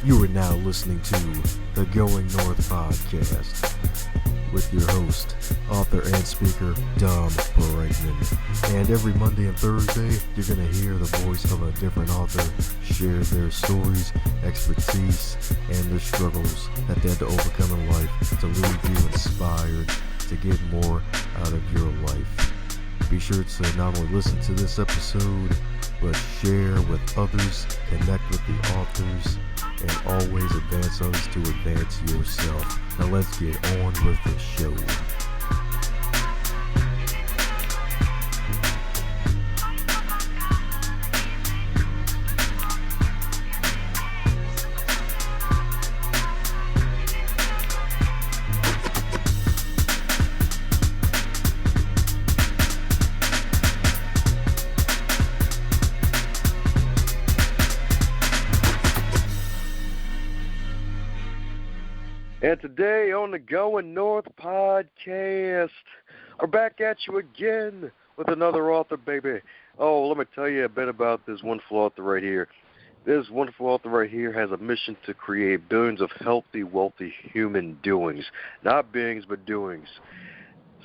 You are now listening to the Going North podcast with your host, author and speaker, Dom Brightman. And every Monday and Thursday, you're going to hear the voice of a different author share their stories, expertise, and their struggles that they had to overcome in life to leave you inspired to get more out of your life. Be sure to not only listen to this episode, but share with others, connect with the authors, and always advance others to advance yourself. Now let's get on with the show. And today on the Going North podcast, we're back at you again with another author, baby. Oh, let me tell you a bit about this wonderful author right here. This wonderful author right here has a mission to create billions of healthy, wealthy human doings. Not beings, but doings.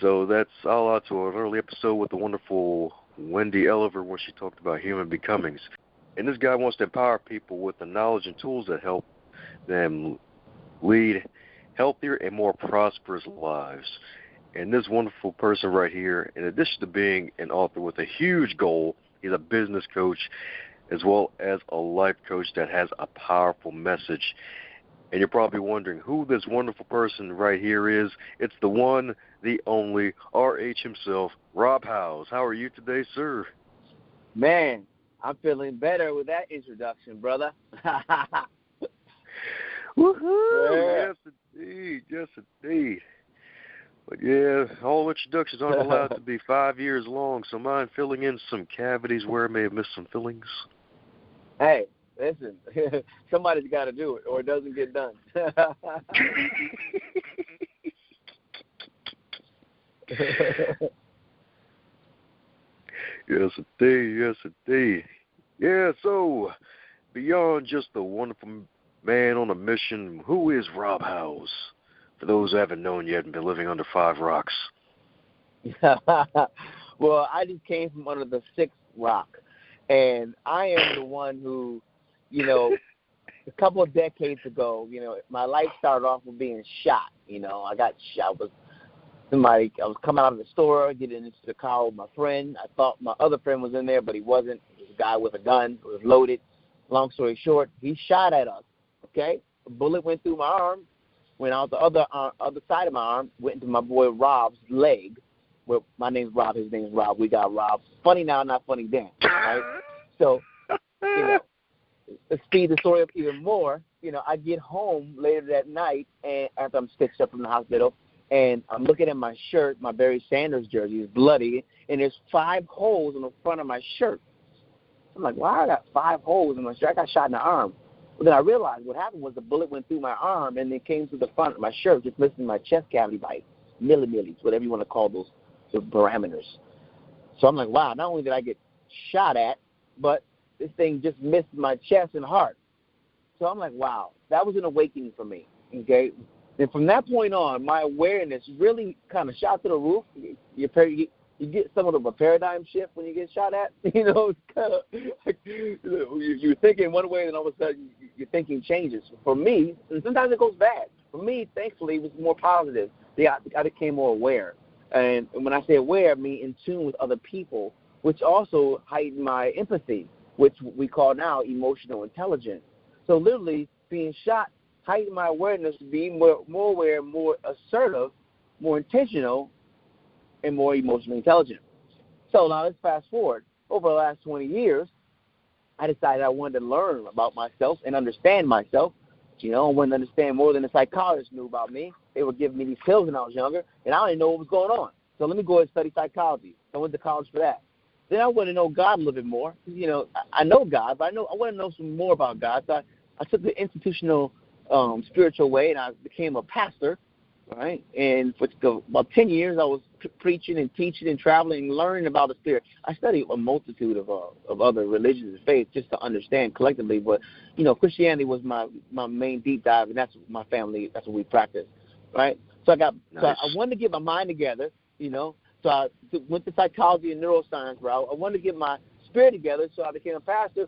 So that's all out to an early episode with the wonderful Wendy Elliver where she talked about human becomings. And this guy wants to empower people with the knowledge and tools that help them lead healthier and more prosperous lives. And this wonderful person right here, in addition to being an author with a huge goal, he's a business coach as well as a life coach that has a powerful message. And you're probably wondering who this wonderful person right here is. It's the one, the only, RH himself, Rob Howze. How are you today, sir? Man, I'm feeling better with that introduction, brother. Woohoo! Yeah. Yes, indeed. But yeah, all introductions aren't allowed to be 5 years long, so mind filling in some cavities where I may have missed some fillings? Hey, listen, somebody's got to do it or it doesn't get done. Yes, indeed. Yes, indeed. Yeah, so beyond just the wonderful man on a mission, who is Rob Howze? For those who haven't known yet and been living under five rocks. Well, I just came from under the sixth rock, and I am the one who, a couple of decades ago, my life started off with being shot. I got shot. I was coming out of the store, getting into the car with my friend. I thought my other friend was in there, but he wasn't. It was a guy with a gun. It was loaded. Long story short, he shot at us. Okay, a bullet went through my arm, went out the other side of my arm, went into my boy Rob's leg. Well, my name's Rob, his name's Rob. We got Rob. Funny now, not funny then, right? So, to speed the story up even more, I get home later that night, and after I'm stitched up from the hospital, and I'm looking at my shirt, my Barry Sanders jersey is bloody, and there's 5 holes in the front of my shirt. I'm like, why I got 5 holes in my shirt? I got shot in the arm. Well, then I realized what happened was the bullet went through my arm and it came through the front of my shirt, just missing my chest cavity by millimillis, whatever you want to call those parameters. So I'm like, wow, not only did I get shot at, but this thing just missed my chest and heart. So I'm like, wow, that was an awakening for me, okay? And from that point on, my awareness really kind of shot to the roof. You get somewhat of a paradigm shift when you get shot at. It's kind of like you're thinking one way, and all of a sudden your thinking changes. For me, and sometimes it goes bad. For me, thankfully, it was more positive. I became more aware. And when I say aware, I mean in tune with other people, which also heightened my empathy, which we call now emotional intelligence. So literally, being shot heightened my awareness to be more aware, more assertive, more intentional, and more emotionally intelligent. So now let's fast forward. Over the last 20 years, I decided I wanted to learn about myself and understand myself. I wanted to understand more than the psychologists knew about me. They were giving me these pills when I was younger, and I didn't know what was going on. So let me go ahead and study psychology. I went to college for that. Then I wanted to know God a little bit more. I know God, but I want to know some more about God. So I took the institutional spiritual way, and I became a pastor. Right, and for about 10 years I was preaching and teaching and traveling and learning about the Spirit, I studied a multitude of other religions and faiths just to understand collectively. But, Christianity was my main deep dive, and that's my family, that's what we practice, right? So Nice. So I wanted to get my mind together, so I went the psychology and neuroscience route. I wanted to get my spirit together, so I became a pastor.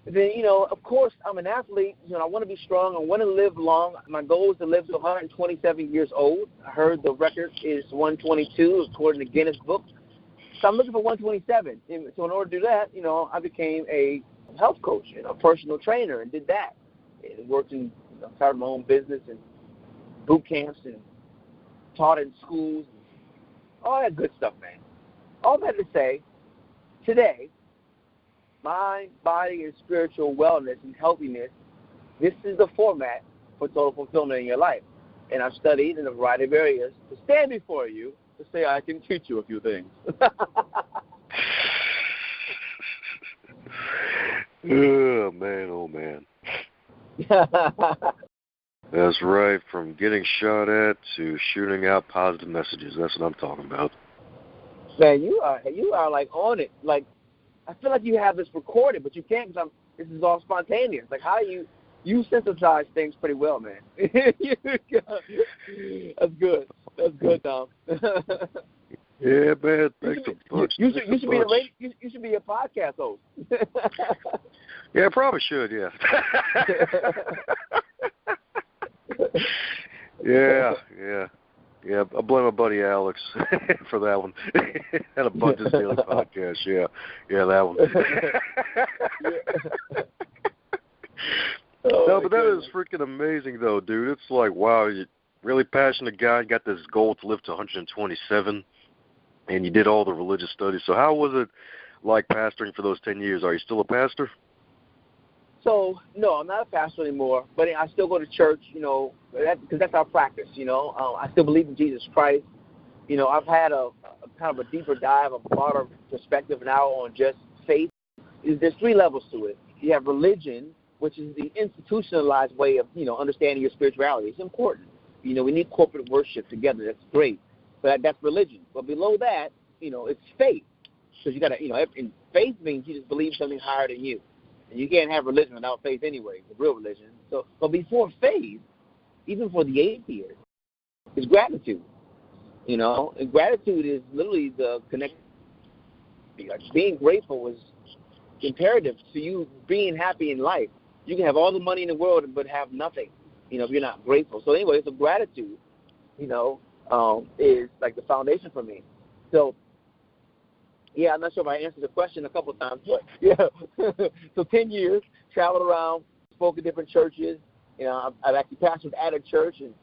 Then, of course, I'm an athlete. I want to be strong. I want to live long. My goal is to live to 127 years old. I heard the record is 122 according to Guinness Book. So I'm looking for 127. So in order to do that, I became a health coach and a personal trainer and did that. And worked in, started my own business and boot camps and taught in schools. All that good stuff, man. All that to say, today, mind, body, and spiritual wellness and healthiness, this is the format for total fulfillment in your life. And I've studied in a variety of areas to stand before you to say I can teach you a few things. Oh, man, oh, man. That's right. From getting shot at to shooting out positive messages. That's what I'm talking about. Man, you are like on it. Like, I feel like you have this recorded, but you can't because this is all spontaneous. Like, how do you synthesize things pretty well, man. That's good. That's good, Tom. Yeah, man. Thanks a bunch. You should be a podcast host. Yeah, I probably should, yeah. Yeah, I blame my buddy Alex for that one. And a Budget's Daily Podcast, yeah, that one. No, but that is freaking amazing, though, dude. It's like, wow, you're really passionate guy. You got this goal to live to 127, and you did all the religious studies. So how was it like pastoring for those 10 years? Are you still a pastor? So, no, I'm not a pastor anymore, but I still go to church, because that's our practice, I still believe in Jesus Christ. I've had a kind of a deeper dive, a broader perspective now on just faith. There's three levels to it. You have religion, which is the institutionalized way of, understanding your spirituality. It's important. We need corporate worship together. That's great. But that's religion. But below that, it's faith. Because you got to, and faith means you just believe something higher than you. And you can't have religion without faith anyway, the real religion. So, but before faith, even for the atheist, is gratitude. And gratitude is literally the connection. Like being grateful is imperative to you being happy in life. You can have all the money in the world but have nothing, if you're not grateful. So anyway, so gratitude, is like the foundation for me. So, yeah, I'm not sure if I answered the question a couple of times, but yeah. So 10 years, traveled around, spoke at different churches. I've actually pastored at a church, and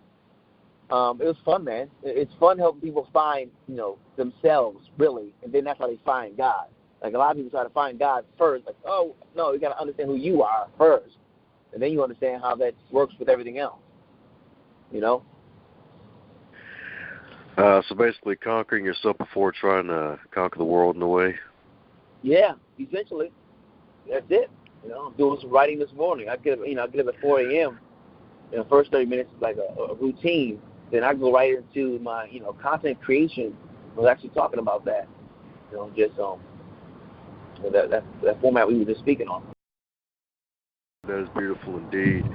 it was fun, man. It's fun helping people find, themselves, really, and then that's how they find God. Like a lot of people try to find God first. Like, oh, no, you got to understand who you are first, and then you understand how that works with everything else, So basically conquering yourself before trying to conquer the world in a way? Yeah, essentially. That's it. I'm doing some writing this morning. I get up at 4 a.m. The first 30 minutes is like a routine. Then I go right into my, content creation. I was actually talking about that. That format we were just speaking on. That is beautiful indeed.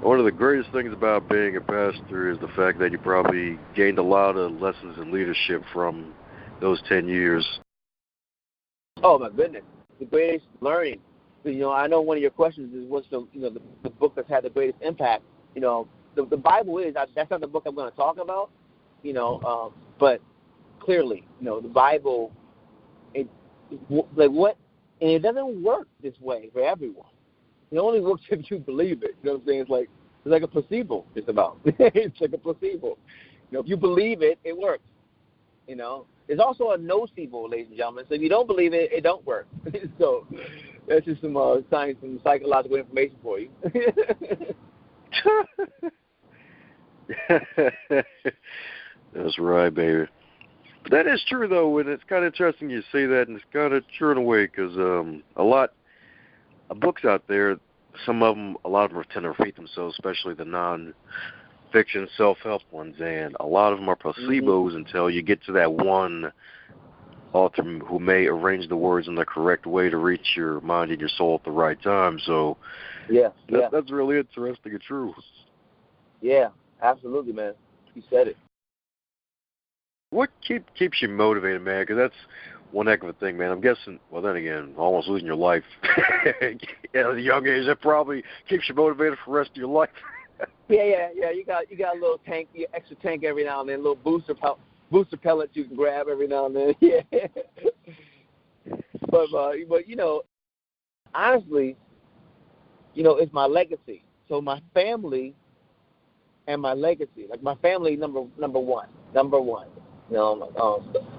One of the greatest things about being a pastor is the fact that you probably gained a lot of lessons in leadership from those 10 years. Oh, my goodness. The greatest learning. I know one of your questions is what's the book that's had the greatest impact. The Bible is, that's not the book I'm going to talk about, but clearly, the Bible, and it doesn't work this way for everyone. It only works if you believe it. You know what I'm saying? It's like a placebo, just about. It's like a placebo. If you believe it, it works. There's also a nocebo, ladies and gentlemen. So if you don't believe it, it don't work. So that's just some science and psychological information for you. That's right, baby. But that is true, though, and it's kind of interesting you say that, and it's kind of true in a way, because a lot of books out there, a lot of them tend to repeat themselves, especially the fiction self-help ones, and a lot of them are placebos until you get to that one author who may arrange the words in the correct way to reach your mind and your soul at the right time. So that's really interesting and true. Yeah, absolutely, man. You said it. What keeps you motivated, man? Because that's one heck of a thing, man. I'm guessing, well, then again, almost losing your life at a young age, that probably keeps you motivated for the rest of your life. Yeah. You got a little tank, extra tank every now and then, a little booster pellets you can grab every now and then. Yeah. But honestly, it's my legacy. So my family and my legacy, like my family, number one.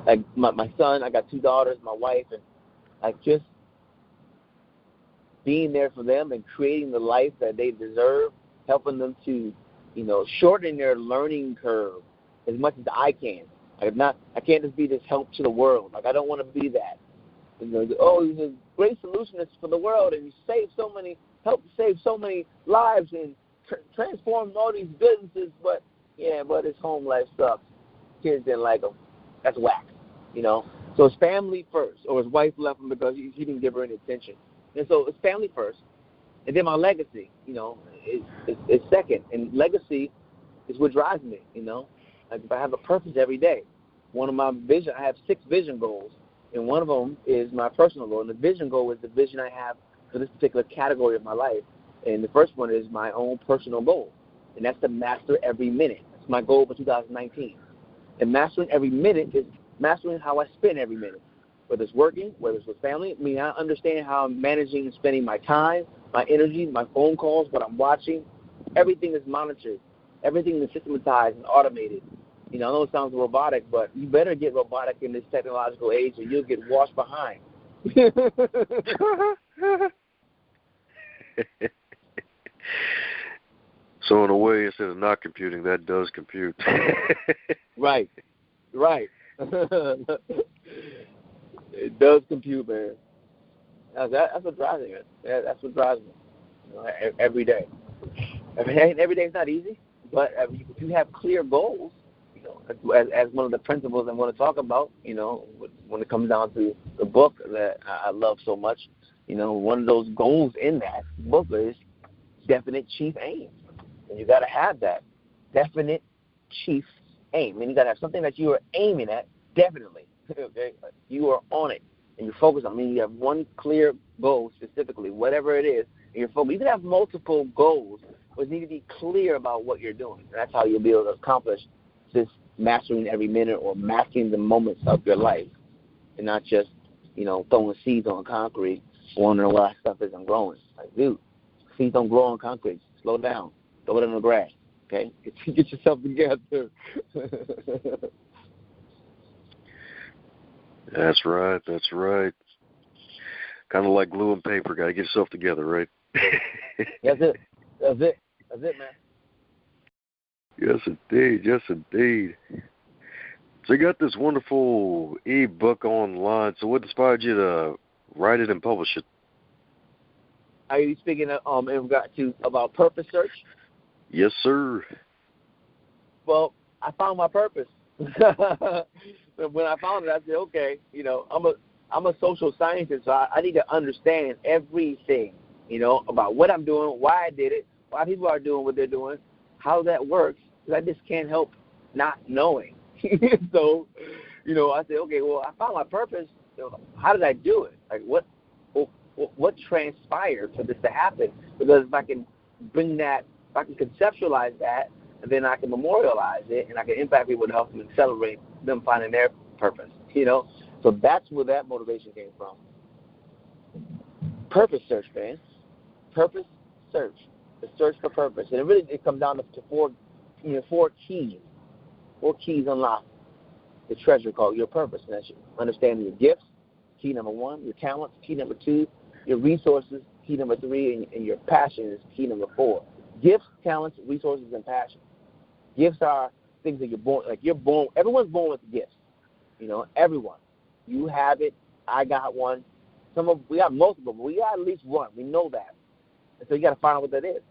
Like my son, I got 2 daughters, my wife, and like just being there for them and creating the life that they deserve, helping them to, shorten their learning curve as much as I can. I can't just be this help to the world. Like I don't want to be that. He's a great solutionist for the world, and you help save so many lives and transform all these businesses. But his home life sucks. Kids didn't like him. That's whack, So it's family first, or his wife left him because he didn't give her any attention. And so it's family first, and then my legacy, is second. And legacy is what drives me, Like if I have a purpose every day. One of my vision, I have 6 vision goals, and one of them is my personal goal. And the vision goal is the vision I have for this particular category of my life. And the first one is my own personal goal, and that's to master every minute. That's my goal for 2019. And mastering every minute is mastering how I spend every minute, whether it's working, whether it's with family. I mean, I understand how I'm managing and spending my time, my energy, my phone calls, what I'm watching. Everything is monitored. Everything is systematized and automated. I know it sounds robotic, but you better get robotic in this technological age or you'll get washed behind. So in a way, instead of not computing, that does compute. Right. It does compute, man. That's what drives me, man. Yeah, that's what drives me. Every day. Every day is not easy, but if you have clear goals, as one of the principles I want to talk about, when it comes down to the book that I love so much, one of those goals in that book is definite chief aim. And you got to have that definite chief aim. And you got to have something that you are aiming at, definitely. Okay? You are on it, and you're focused on it. I mean, you have one clear goal specifically, whatever it is, and you're focused. You can have multiple goals, but you need to be clear about what you're doing. And that's how you'll be able to accomplish this mastering every minute or mastering the moments of your life, and not just, throwing seeds on concrete, wondering why stuff isn't growing. Like, dude, seeds don't grow on concrete. Slow down. Throw it in the grass, okay? Get yourself together. That's right. Kind of like glue and paper. Got to get yourself together, right? That's it, man. Yes, indeed. So you got this wonderful e-book online. So what inspired you to write it and publish it? Are you speaking in regard to about PurposeSearch? Yes, sir. Well, I found my purpose. When I found it, I said, okay, I'm a social scientist, so I need to understand everything, about what I'm doing, why I did it, why people are doing what they're doing, how that works, because I just can't help not knowing. So, I said, okay, well, I found my purpose. How did I do it? Like, what transpired for this to happen? Because if I can conceptualize that, and then I can memorialize it, and I can impact people to help them accelerate them finding their purpose, So that's where that motivation came from. Purpose search, man. Purpose search. The search for purpose. And it comes down to 4 keys. 4 keys unlock the treasure called your purpose. And that's understanding your gifts, key number 1, your talents, key number 2, your resources, key number 3, and your passion is key number 4. Gifts, talents, resources, and passion. Gifts are things that you're born, everyone's born with gifts. Everyone. You have it, I got one. We got multiple, but we got at least one. We know that. And so you got to find out what that is.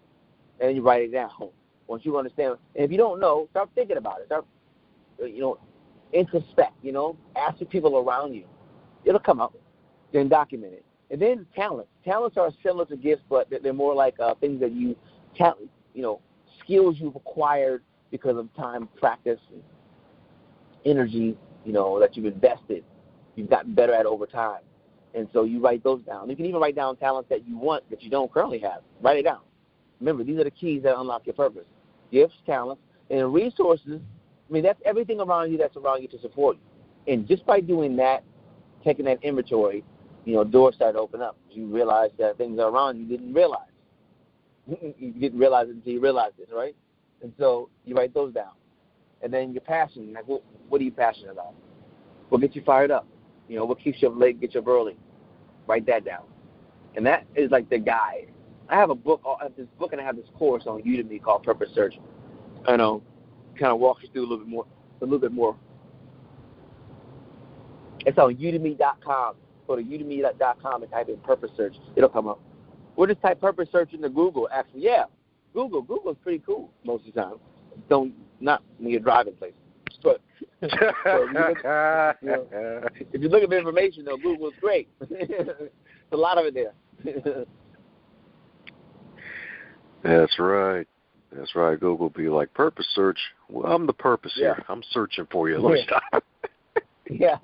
And then you write it down. Once you understand, and if you don't know, start thinking about it. Start, introspect, ask the people around you. It'll come up, then document it. And then talents. Talents are similar to gifts, but they're more like things that skills you've acquired because of time, practice, and energy, that you've invested. You've gotten better at over time. And so you write those down. You can even write down talents that you want that you don't currently have. Write it down. Remember, these are the keys that unlock your purpose. Gifts, talents, and resources. That's everything around you that's around you to support you. And just by doing that, taking that inventory, doors start to open up. You realize that things are around you didn't realize. You didn't realize it until you realized it, right? And so you write those down. And then your passion, like what are you passionate about? What gets you fired up? What keeps you up late, gets you up early? Write that down. And that is like the guide. I have this book and I have this course on Udemy called PurposeSearch. I know, kind of walks you through a little bit more. It's on udemy.com. Go to udemy.com and type in PurposeSearch. It'll come up. We'll just type PurposeSearch into Google. Actually, yeah, Google is pretty cool most of the time. Not when you're driving places. But if you look at information, though, Google is great. There's a lot of it there. That's right. Google will be like, purpose search. Well, I'm the purpose here. I'm searching for you. Let me stop. Yeah.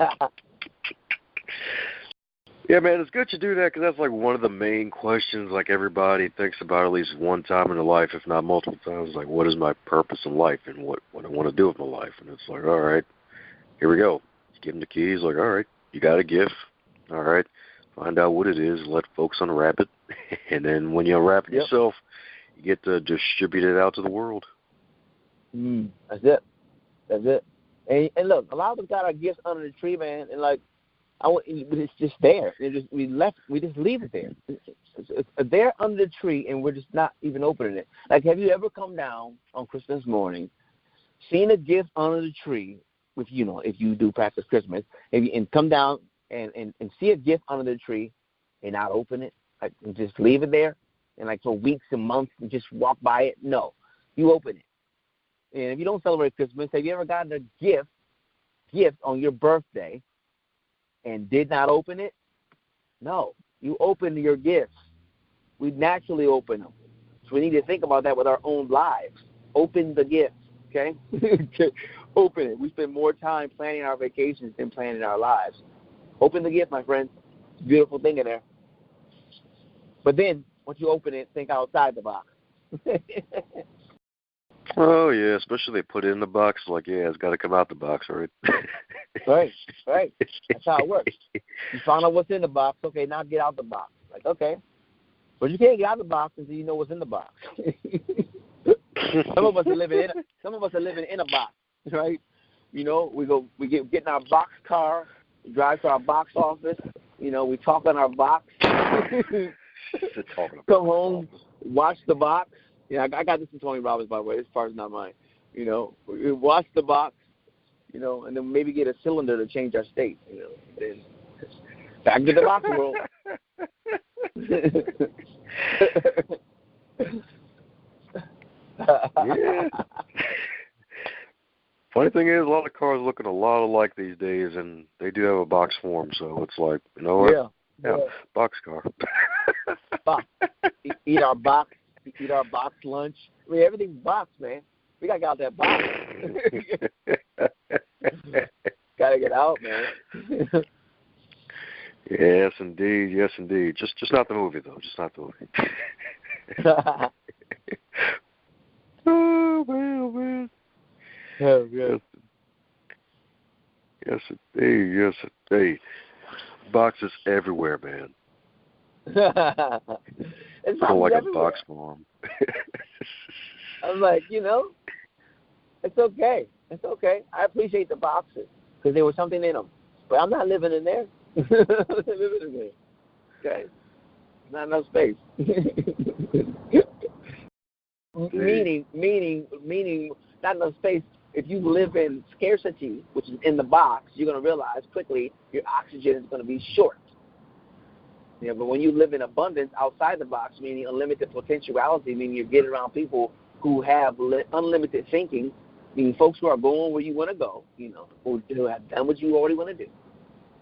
Yeah, man, it's good to do that because that's like one of the main questions like everybody thinks about at least one time in their life, if not multiple times, like what is my purpose in life and what I want to do with my life. And it's like, all right, here we go. You give them the keys, like, all right, you got a gift. All right, find out what it is, let folks unwrap it. And then when you unwrap it yourself, you get to distribute it out to the world. That's it. And look, a lot of us got our gifts under the tree, man, and like, but it's just there. We just leave it there. It's there under the tree, and we're just not even opening it. Like, have you ever come down on Christmas morning, seen a gift under the tree with, if you do practice Christmas, and come down and see a gift under the tree and not open it, like, and just leave it there, and like for weeks and months and just walk by it? No, you open it. And if you don't celebrate Christmas, have you ever gotten a gift on your birthday and did not open it? No. You open your gifts. We naturally open them. So we need to think about that with our own lives. Open the gifts, okay? Open it. We spend more time planning our vacations than planning our lives. Open the gift, my friends. It's a beautiful thing in there. But then, once you open it, think outside the box. Oh, yeah, especially they put it in the box, like, yeah, it's got to come out the box, right? Right. That's how it works. You find out what's in the box, okay, now get out the box. Like, okay. But you can't get out of the box until you know what's in the box. Some of us are living in a box, right? We get in our box car, we drive to our box office, we talk on our box. Come home, watch the box. Yeah, I got this from Tony Robbins, by the way. This part is not mine. We watch the box, and then maybe get a cylinder to change our state. Then back to the box world. Yeah. Funny thing is, a lot of cars looking a lot alike these days, and they do have a box form. So it's like, you know what? Yeah. Box car. Box. Eat our box lunch. Everything's box, man. We gotta get out that box. Gotta get out, man. Yes, indeed. Just not the movie, though. Just not the movie. Oh man. Oh, yeah. Yes, indeed. Boxes everywhere, man. It's I don't like everywhere. a box form. I'm like, it's okay. It's okay. I appreciate the boxes because there was something in them, but I'm not living in there. Okay, not enough space. meaning, not enough space. If you live in scarcity, which is in the box, you're going to realize quickly your oxygen is going to be short. But when you live in abundance outside the box, meaning unlimited potentiality, meaning you're getting around people who have unlimited thinking, meaning folks who are going where you want to go, you know, who have done what you already want to do.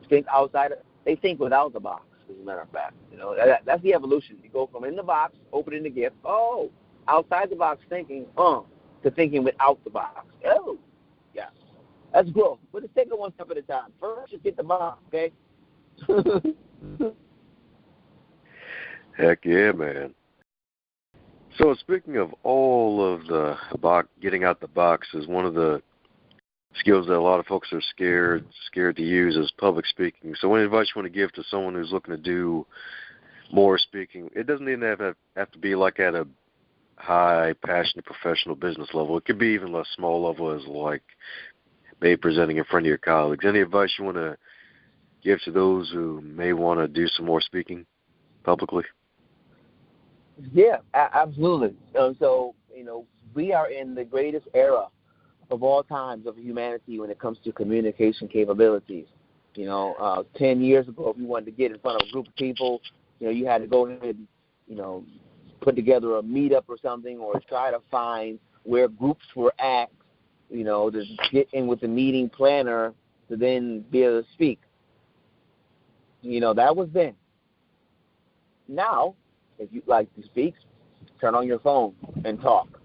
They think without the box, as a matter of fact. You know, that's the evolution. You go from in the box, opening the gift, outside the box thinking, to thinking without the box. Oh, yeah. That's growth. But let's take it one step at a time. First, just get the box, okay? Heck yeah, man. So speaking of all of the getting out the box is one of the skills that a lot of folks are scared to use is public speaking. So any advice you want to give to someone who's looking to do more speaking? It doesn't even have to be like at a high, passionate, professional business level. It could be even a small level as like maybe presenting in front of your colleagues. Any advice you want to give to those who may want to do some more speaking publicly? Yeah, absolutely. So, you know, we are in the greatest era of all times of humanity when it comes to communication capabilities. You know, 10 years ago, if you wanted to get in front of a group of people, you know, you had to go ahead and, you know, put together a meetup or something, or try to find where groups were at, you know, to get in with the meeting planner to then be able to speak. You know, that was then. Now, if you'd like to speak, turn on your phone and talk.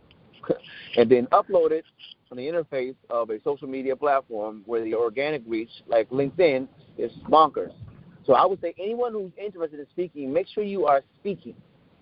And then upload it on the interface of a social media platform where the organic reach, like LinkedIn, is bonkers. So I would say anyone who's interested in speaking, make sure you are speaking.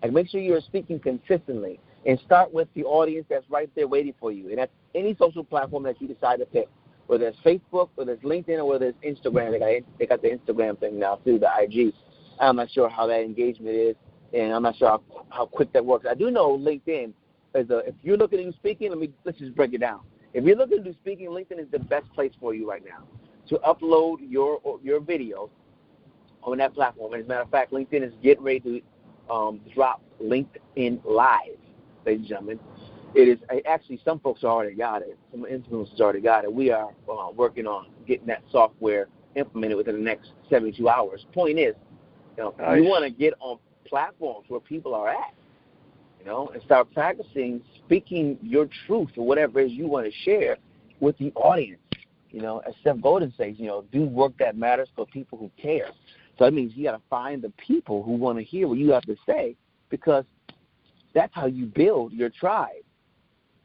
Like, make sure you are speaking consistently. And start with the audience that's right there waiting for you. And that's any social platform that you decide to pick, whether it's Facebook, whether it's LinkedIn, or whether it's Instagram. They got the Instagram thing now, too, the IG. I'm not sure how that engagement is, and I'm not sure how quick that works. I do know LinkedIn is if you're looking into speaking, let's just break it down. If you're looking to do speaking, LinkedIn is the best place for you right now to upload your video on that platform. And as a matter of fact, LinkedIn is getting ready to drop LinkedIn Live, ladies and gentlemen. It is actually, some folks already got it. Some influencers already got it. We are working on getting that software implemented within the next 72 hours. Point is, you know, nice. You want to get on platforms where people are at, you know, and start practicing speaking your truth or whatever it is you want to share with the audience. You know, as Seth Godin says, you know, do work that matters for people who care. So that means you got to find the people who want to hear what you have to say, because that's how you build your tribe.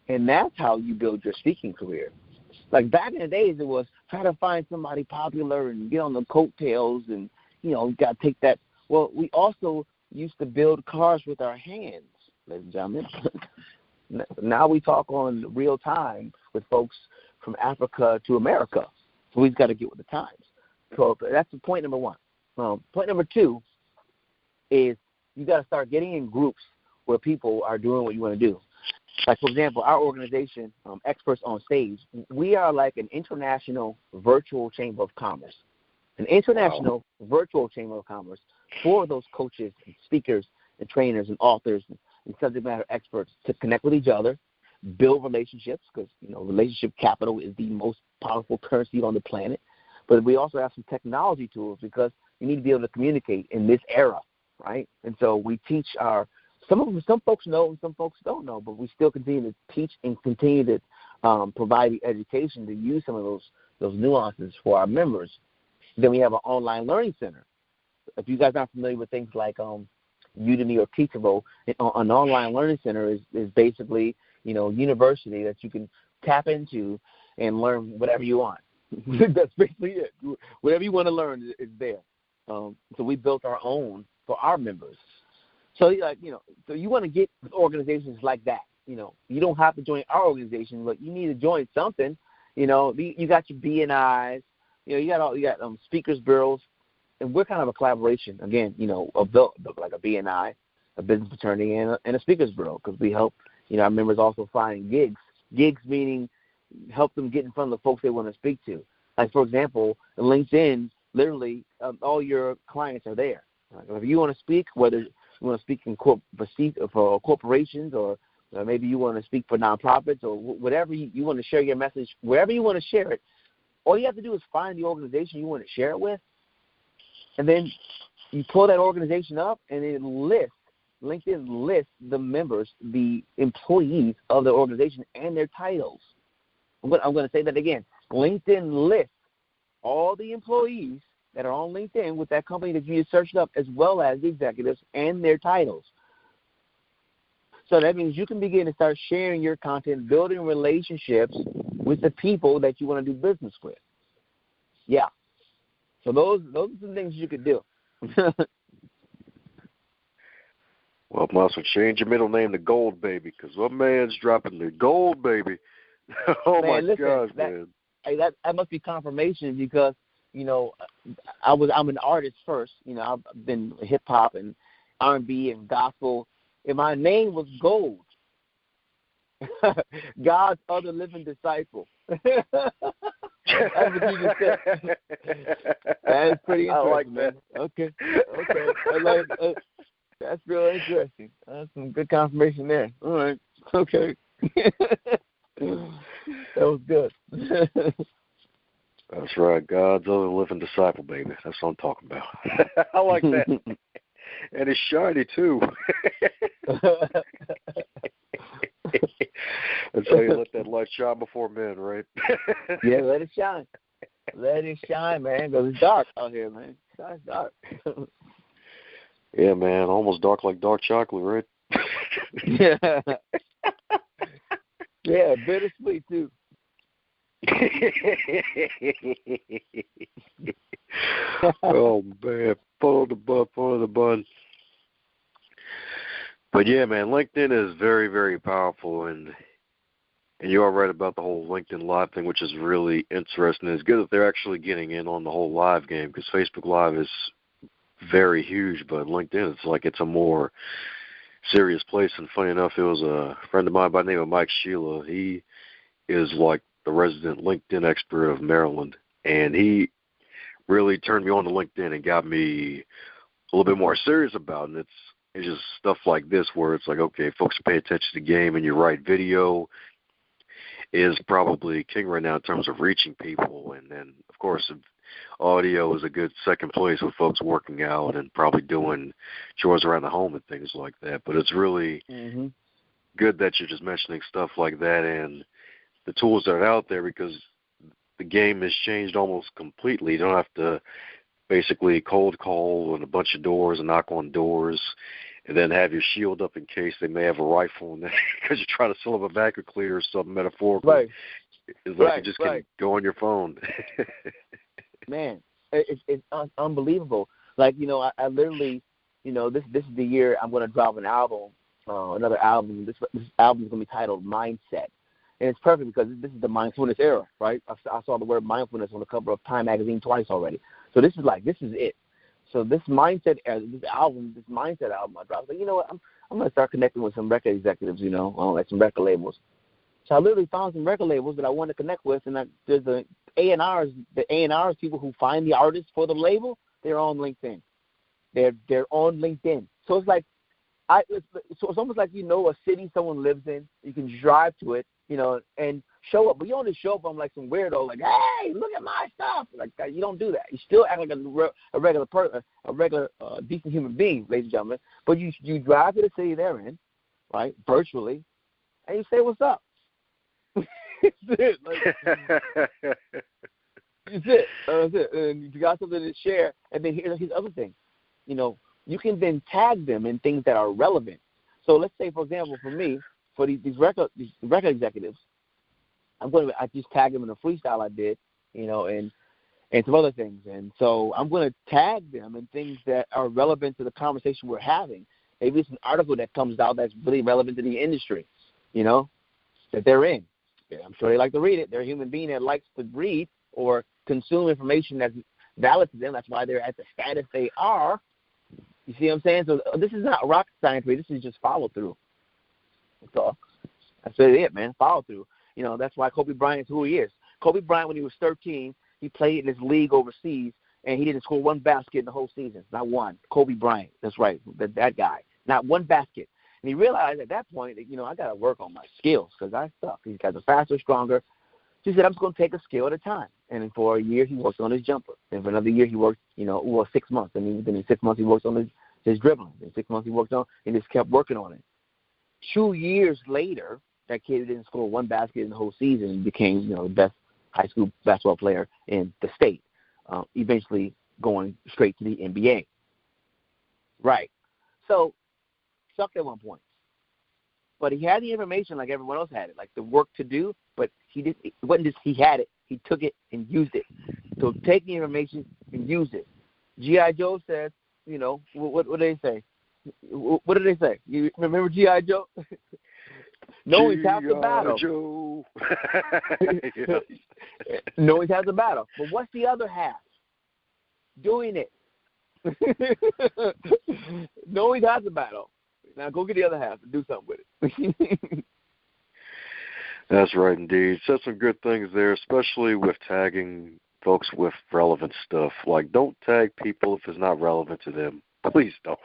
And that's how you build your speaking career. Like back in the days, it was try to find somebody popular and get on the coattails and, you know, you got to take that. Well, we also used to build cars with our hands, ladies and gentlemen. Now we talk on real time with folks from Africa to America. So we've got to get with the times. So that's point number one. Point number two is you got to start getting in groups where people are doing what you want to do. Like, for example, our organization, Experts on Stage, we are like an international virtual chamber of commerce. An international virtual chamber of commerce for those coaches and speakers and trainers and authors and subject matter experts to connect with each other, build relationships, because, you know, relationship capital is the most powerful currency on the planet. But we also have some technology tools because you need to be able to communicate in this era, right? And so we teach some folks know and some folks don't know, but we still continue to teach and continue to provide the education to use some of those nuances for our members. Then we have an online learning center. If you guys aren't familiar with things like Udemy or Teachable, an online learning center is basically, you know, university that you can tap into and learn whatever you want. That's basically it. Whatever you want to learn is there. So we built our own for our members. So, like, you know, so you want to get organizations like that. You know, you don't have to join our organization, but you need to join something. You know, you got your BNIs. You know, you got speakers bureaus, and we're kind of a collaboration. Again, you know, of like a BNI, a business fraternity, and a speakers bureau, because we help, you know, our members also find gigs. Gigs meaning help them get in front of the folks they want to speak to. Like, for example, LinkedIn, literally all your clients are there. Like, if you want to speak, whether you want to speak for corporations, or maybe you want to speak for nonprofits, or whatever you want to share your message, wherever you want to share it, all you have to do is find the organization you want to share it with, and then you pull that organization up, and it lists LinkedIn lists the members, the employees of the organization and their titles. I'm going to say that again. LinkedIn lists all the employees that are on LinkedIn with that company that you just searched up, as well as the executives and their titles. So that means you can begin to start sharing your content, building relationships with the people that you want to do business with. Yeah. So those are some things you could do. Well, must change your middle name to Gold Baby, because my man's dropping the Gold Baby. Oh, man, my gosh, man. Hey, that must be confirmation, because, you know, I'm an artist first. You know, I've been hip-hop and R&B and gospel. And my name was Gold, God's other living disciple. That's what you just said. That is pretty interesting, I like man. that. Okay. That's real interesting. That's some good confirmation there. All right. Okay. That was good. That's right. God's other living disciple, baby. That's what I'm talking about. I like that. And it's shiny, too. That's how you let that light shine before men, right? Yeah, let it shine. Let it shine, man, because it's dark out here, man. It's dark. Yeah, man, almost dark like dark chocolate, right? Yeah. Yeah, bittersweet, too. Oh, man, pull the bun. But, yeah, man, LinkedIn is very, very powerful, and you are right about the whole LinkedIn Live thing, which is really interesting. It's good that they're actually getting in on the whole live game, because Facebook Live is very huge, but LinkedIn, it's a more serious place. And funny enough, it was a friend of mine by the name of Mike Sheila. He is like the resident LinkedIn expert of Maryland, and he really turned me on to LinkedIn and got me a little bit more serious about it. And it's just stuff like this where it's like, okay, folks pay attention to the game, and you're right, video is probably king right now in terms of reaching people. And then, of course, audio is a good second place with folks working out and probably doing chores around the home and things like that. But it's really good that you're just mentioning stuff like that and the tools that are out there, because the game has changed almost completely. You don't have to basically cold call on a bunch of doors and knock on doors and then have your shield up in case they may have a rifle in there because you're trying to sell them a vacuum cleaner or something metaphorical. Right. It's like you just can go on your phone. Man, it's unbelievable. Like, you know, I literally, you know, this is the year I'm going to drop an album, another album. This album is going to be titled Mindset. And it's perfect because this is the mindfulness era, right? I saw the word mindfulness on the cover of Time magazine twice already. So this is it. So this mindset album I dropped. I was like, you know what? I'm going to start connecting with some record executives, you know, like some record labels. So I literally found some record labels that I wanted to connect with, and there's the A&Rs, people who find the artists for the label. They're on LinkedIn. They're on LinkedIn. So it's like, so it's almost like, you know, a city someone lives in. You can drive to it, you know, and show up. But you don't just show up on like some weirdo, like, hey, look at my stuff. Like, you don't do that. You still act like a regular person, a regular decent human being, ladies and gentlemen. But you drive to the city they're in, right, virtually, and you say what's up. That's it. That's it. And you got something to share. And then here's the other thing. You know, you can then tag them in things that are relevant. So let's say, for example, for me, for these record executives, I just tag them in a freestyle I did, you know, and some other things. And so I'm going to tag them in things that are relevant to the conversation we're having. Maybe it's an article that comes out that's really relevant to the industry, you know, that they're in. I'm sure they like to read it. They're a human being that likes to read or consume information that's valid to them. That's why they're at the status they are. You see what I'm saying? So this is not rocket science. This is just follow through. That's all. That's it, man. Follow through. You know, that's why Kobe Bryant is who he is. Kobe Bryant, when he was 13, he played in his league overseas, and he didn't score one basket in the whole season. Not one. Kobe Bryant. That's right. That guy. Not one basket. And he realized at that point that, you know, I got to work on my skills because I suck. He's got the faster, stronger. So he said, I'm just going to take a skill at a time. And then for a year, he worked on his jumper. And for another year, he worked, 6 months. And then in 6 months, he worked on his dribbling. In 6 months he worked on, and just kept working on it. 2 years later, that kid didn't score one basket in the whole season and became, the best high school basketball player in the state, eventually going straight to the NBA. Right. So, sucked at one point. But he had the information like everyone else had it, like the work to do, but it wasn't just he had it, he took it and used it. So take the information and use it. G.I. Joe says, what do they say? What did they say? You remember G.I. Joe? Knowing half the battle. Joe. Knowing half the battle. But what's the other half? Doing it. Knowing half the battle. Now go get the other half and do something with it. That's right, indeed. Said some good things there, especially with tagging folks with relevant stuff. Like, don't tag people if it's not relevant to them. Please don't.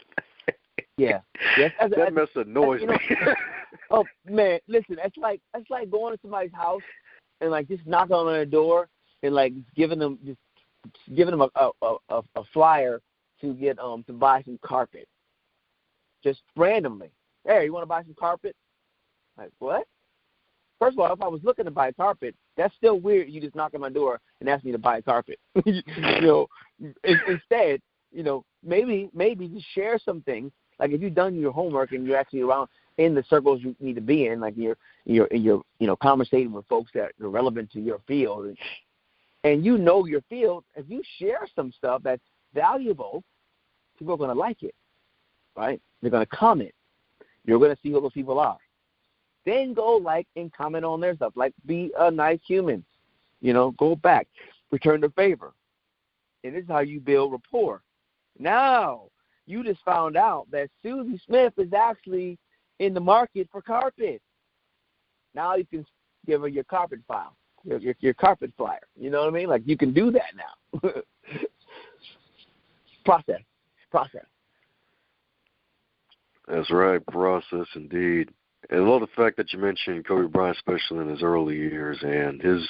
Yeah. Yes. That mess annoys me. Oh man, listen, it's like going to somebody's house and like just knocking on their door and like giving them a flyer to get to buy some carpet. Just randomly. Hey, you want to buy some carpet? Like, what? First of all, if I was looking to buy carpet, that's still weird. You just knock on my door and ask me to buy carpet. Instead, maybe just share some things. Like if you've done your homework and you're actually around in the circles you need to be in, like you're conversating with folks that are relevant to your field, and your field. If you share some stuff that's valuable, people are going to like it, right? They're going to comment. You're going to see who those people are. Then go like and comment on their stuff. Like be a nice human. Go back, return the favor, and this is how you build rapport. Now you just found out that Susie Smith is actually in the market for carpet. Now you can give her your carpet file, your carpet flyer. You know what I mean? Like you can do that now. Process. That's right, process indeed. And I love the fact that you mentioned Kobe Bryant, especially in his early years, and his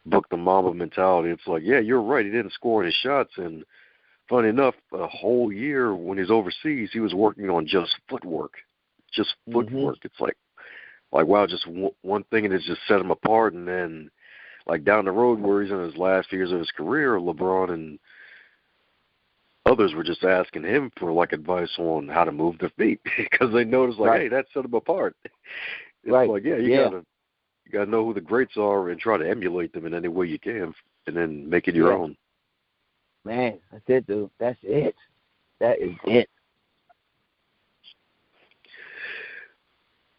book, The Mamba Mentality. It's like, yeah, you're right. He didn't score any shots, and funny enough, a whole year when he's overseas, he was working on just footwork. Mm-hmm. It's like wow, just one thing, and it's just set him apart. And then, like down the road, where he's in his last few years of his career, LeBron and others were just asking him for like advice on how to move their feet because they noticed like, hey, that set him apart. It's like, yeah, you gotta know who the greats are and try to emulate them in any way you can, and then make it your own. Man, that's it, dude. That's it. That is it.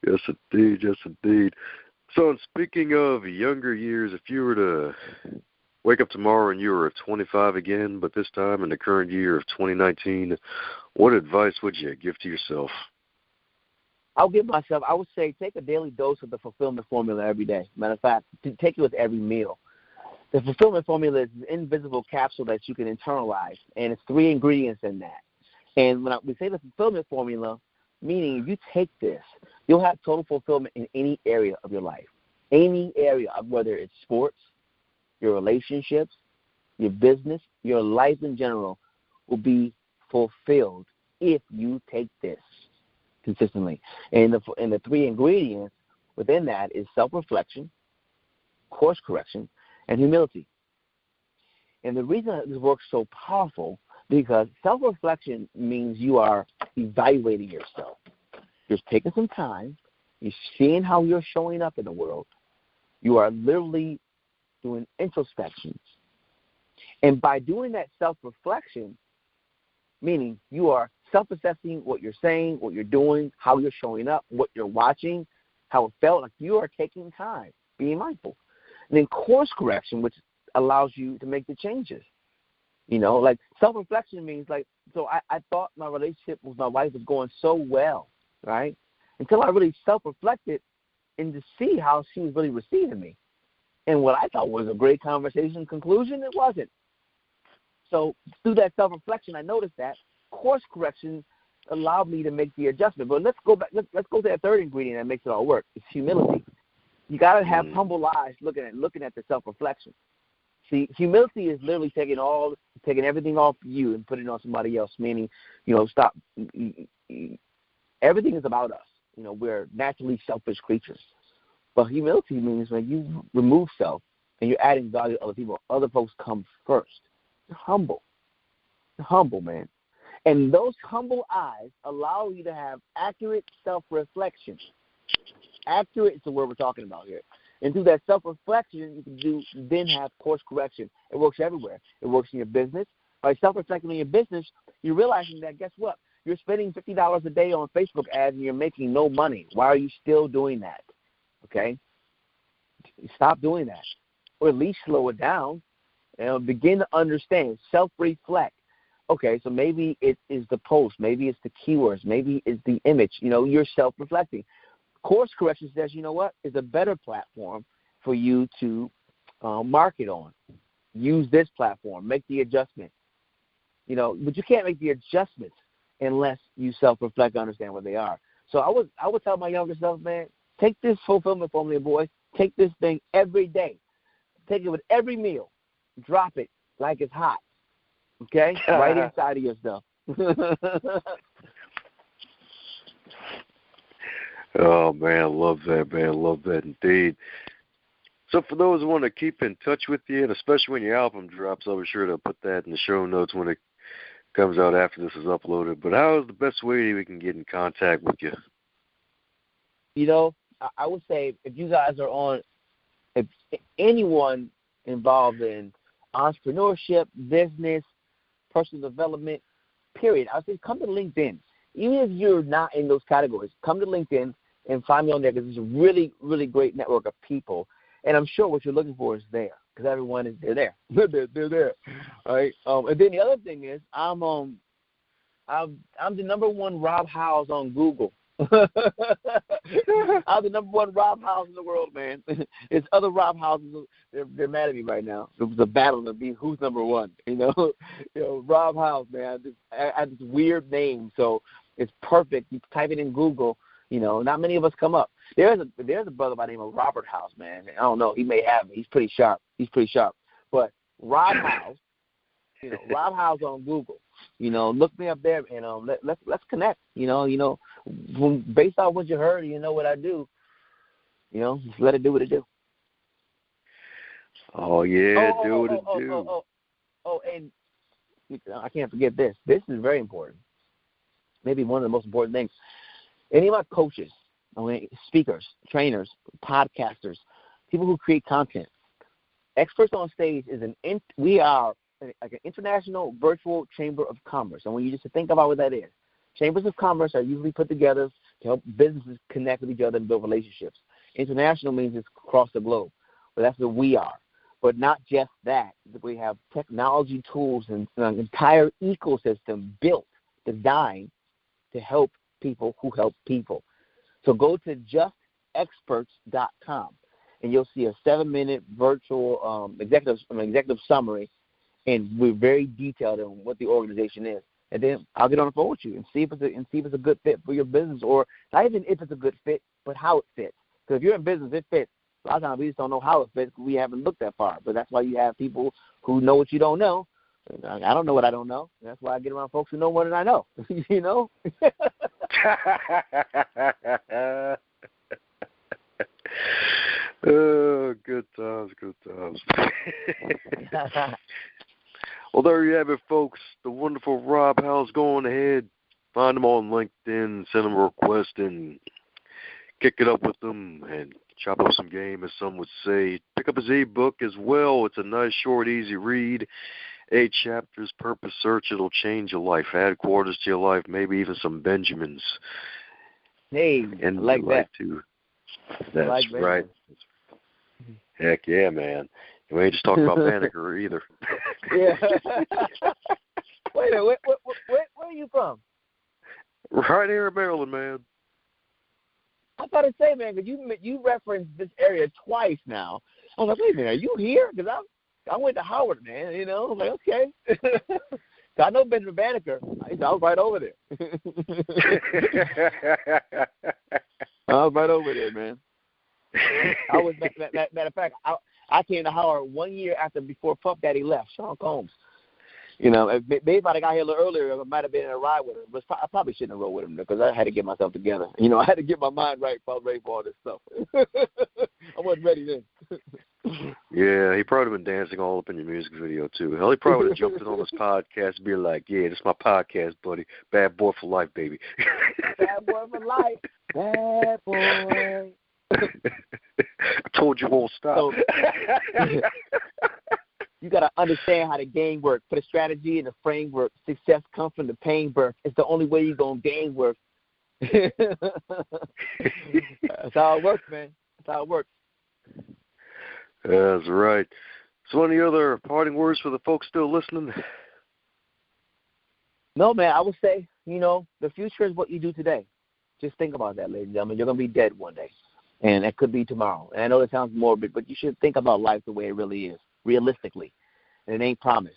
Yes, indeed. Yes, indeed. So, and speaking of younger years, if you were to wake up tomorrow and you were 25 again, but this time in the current year of 2019, what advice would you give to yourself? I would say take a daily dose of the fulfillment formula every day. Matter of fact, take it with every meal. The fulfillment formula is an invisible capsule that you can internalize, and it's 3 ingredients in that. And when we say the fulfillment formula, meaning if you take this, you'll have total fulfillment in any area of your life. Any area, whether it's sports, your relationships, your business, your life in general will be fulfilled if you take this consistently. And the 3 ingredients within that is self-reflection, course correction, and humility. And the reason that this works so powerful, because self-reflection means you are evaluating yourself. You're taking some time. You're seeing how you're showing up in the world. You are literally doing introspection. And by doing that self-reflection, meaning you are self-assessing what you're saying, what you're doing, how you're showing up, what you're watching, how it felt, like you are taking time, being mindful. And then course correction, which allows you to make the changes. Like self-reflection means so I thought my relationship with my wife was going so well, right? Until I really self-reflected and to see how she was really receiving me. And what I thought was a great conversation conclusion, it wasn't. So through that self-reflection, I noticed that course correction allowed me to make the adjustment. But let's go back. Let's go to that 3rd ingredient that makes it all work. It's humility. You got to have humble eyes looking at the self-reflection. See, humility is literally taking everything off you and putting it on somebody else, meaning, stop. Everything is about us. We're naturally selfish creatures. But humility means when you remove self and you're adding value to other people, other folks come first. You're humble. You're humble, man. And those humble eyes allow you to have accurate self-reflection. Accurate is the word we're talking about here. And through that self-reflection, you can then have course correction. It works everywhere. It works in your business. By self-reflecting in your business, you're realizing that, guess what? You're spending $50 a day on Facebook ads and you're making no money. Why are you still doing that? Okay? Stop doing that. Or at least slow it down and begin to understand. Self-reflect. Okay, so maybe it is the post. Maybe it's the keywords. Maybe it's the image. You're self-reflecting. Course correction says, is a better platform for you to market on. Use this platform. Make the adjustment. But you can't make the adjustments unless you self-reflect and understand what they are. So I would tell my younger self, man, take this fulfillment formula, boy. Take this thing every day. Take it with every meal. Drop it like it's hot. Okay? Right inside of your stuff. Oh, man, love that, man. Love that indeed. So for those who want to keep in touch with you, and especially when your album drops, I'll be sure to put that in the show notes when it comes out after this is uploaded. But how is the best way we can get in contact with you? I would say if you guys are if anyone involved in entrepreneurship, business, personal development, period, I would say come to LinkedIn. Even if you're not in those categories, come to LinkedIn and find me on there because it's a really, really great network of people. And I'm sure what you're looking for is there because everyone they're there. They're there. All right. And then the other thing is I'm the number one Rob Howze on Google. I'm the number one Rob Howze in the world, man. It's other Rob Howzes. They're mad at me right now. It was a battle to be who's number one. Rob Howze, man. I had this weird name, so it's perfect. You type it in Google. Not many of us come up. There's a brother by the name of Robert Howze, man. I don't know. He may have me. He's pretty sharp. But Rob Howze, Rob Howze on Google. Look me up there and let's connect. Based on what you heard, what I do. Just let it do what it do. Oh yeah, do what it do. And I can't forget this. This is very important. Maybe one of the most important things. Any of my coaches, speakers, trainers, podcasters, people who create content, Experts on Stage we are like an international virtual chamber of commerce. And when you just think about what that is, chambers of commerce are usually put together to help businesses connect with each other and build relationships. International means it's across the globe. But that's what we are. But not just that. We have technology tools and an entire ecosystem built, designed to help people who help people. So go to justexperts.com, and you'll see a 7-minute virtual executive summary, and we're very detailed on what the organization is. And then I'll get on the phone with you and see if it's a good fit for your business, or not even if it's a good fit, but how it fits. Because if you're in business, it fits. A lot of times we just don't know how it fits because we haven't looked that far. But that's why you have people who know what you don't know. I don't know what I don't know. That's why I get around folks who know more than I know. Oh, good times. Well, there you have it, folks. The wonderful Rob Howze. Go on ahead, find them on LinkedIn, send them a request, and kick it up with them and chop up some game, as some would say. Pick up his e-book as well. It's a nice, short, easy read. 8 chapters, Purpose Search. It'll change your life, add quarters to your life, maybe even some Benjamins. Hey, and I like that. Too. That's like right. Heck yeah, man. We ain't just talking about Banneker either. Yeah. Wait a minute, where are you from? Right here in Maryland, man. I thought to say, man, because you referenced this area twice now. I was like, wait a minute, are you here? Because I went to Howard, man. I was like, okay. So I know Benjamin Banneker. I was right over there. I was right over there, man. I was matter of fact, I came to Howard 1 year before Puff Daddy left, Sean Combs. You know, maybe if I got here a little earlier, I might have been in a ride with him. But I probably shouldn't have rolled with him because I had to get myself together. You know, I had to get my mind right before I was ready for all this stuff. I wasn't ready then. Yeah, he probably would have been dancing all up in your music video, too. Hell, he probably would have jumped in on this podcast and be like, yeah, this is my podcast, buddy. Bad boy for life, baby. Bad boy for life. Bad boy. I told you won't stop. So, you got to understand how the game works. For the strategy and the framework, success comes from the pain birth. It's the only way you're going to gain work. That's how it works, man. That's how it works. That's right. So any other parting words for the folks still listening? No, man, I would say, you know, the future is what you do today. Just think about that, ladies and gentlemen. You're going to be dead one day, and it could be tomorrow. And I know it sounds morbid, but you should think about life the way it really is, realistically. And it ain't promised.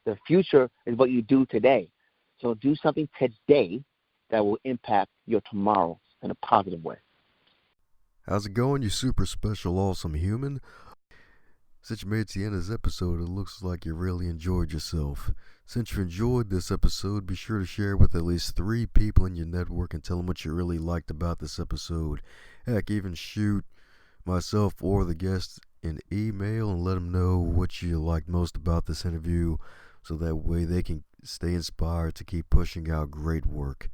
The future is what you do today. So do something today that will impact your tomorrow in a positive way. How's it going, you super special, awesome human? Since you made it to the end of this episode, it looks like you really enjoyed yourself. Since you enjoyed this episode, be sure to share it with at least 3 people in your network and tell them what you really liked about this episode. Heck, even shoot myself or the guest an email and let them know what you liked most about this interview, so that way they can stay inspired to keep pushing out great work.